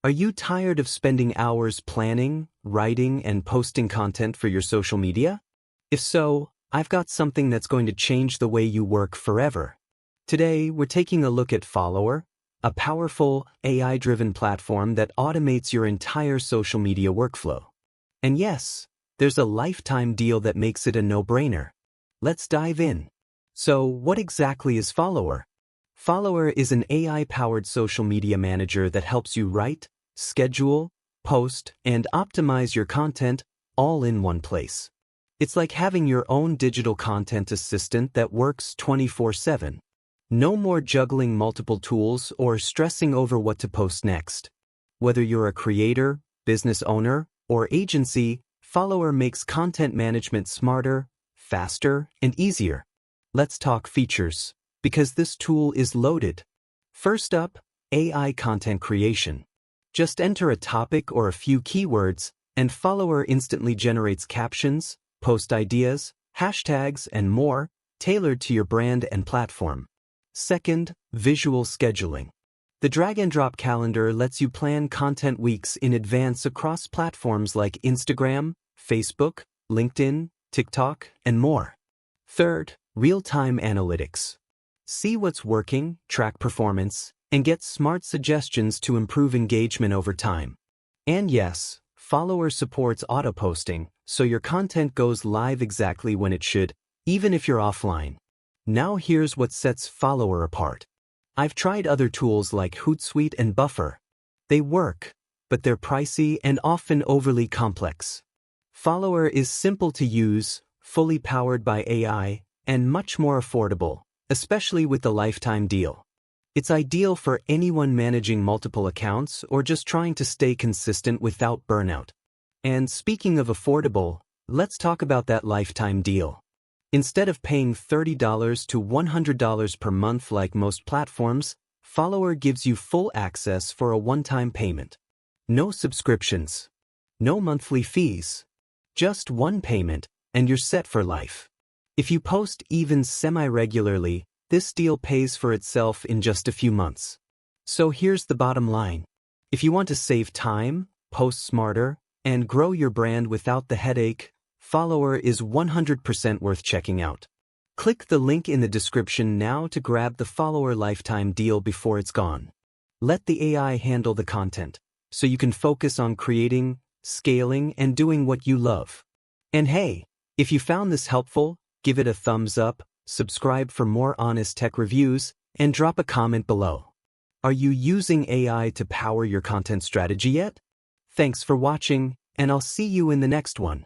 Are you tired of spending hours planning, writing, and posting content for your social media? If so, I've got something that's going to change the way you work forever. Today, we're taking a look at Followr, a powerful, AI-driven platform that automates your entire social media workflow. And yes, there's a lifetime deal that makes it a no-brainer. Let's dive in. So, what exactly is Followr? Followr is an AI-powered social media manager that helps you write, schedule, post, and optimize your content all in one place. It's like having your own digital content assistant that works 24/7. No more juggling multiple tools or stressing over what to post next. Whether you're a creator, business owner, or agency, Followr makes content management smarter, faster, and easier. Let's talk features, because this tool is loaded. First up, AI content creation. Just enter a topic or a few keywords, and Followr instantly generates captions, post ideas, hashtags, and more, tailored to your brand and platform. Second, visual scheduling. The drag-and-drop calendar lets you plan content weeks in advance across platforms like Instagram, Facebook, LinkedIn, TikTok, and more. Third, real-time analytics. See what's working, track performance, and get smart suggestions to improve engagement over time. And yes, Followr supports auto-posting, so your content goes live exactly when it should, even if you're offline. Now here's what sets Followr apart. I've tried other tools like Hootsuite and Buffer. They work, but they're pricey and often overly complex. Followr is simple to use, fully powered by AI, and much more affordable, especially with the lifetime deal. It's ideal for anyone managing multiple accounts or just trying to stay consistent without burnout. And speaking of affordable, let's talk about that lifetime deal. Instead of paying $30 to $100 per month like most platforms, Followr gives you full access for a one-time payment. No subscriptions. No monthly fees. Just one payment, and you're set for life. If you post even semi-regularly, this deal pays for itself in just a few months. So here's the bottom line. If you want to save time, post smarter, and grow your brand without the headache, Followr is 100% worth checking out. Click the link in the description now to grab the Followr lifetime deal before it's gone. Let the AI handle the content, so you can focus on creating, scaling, and doing what you love. And hey, if you found this helpful, give it a thumbs up, subscribe for more honest tech reviews, and drop a comment below. Are you using AI to power your content strategy yet? Thanks for watching, and I'll see you in the next one.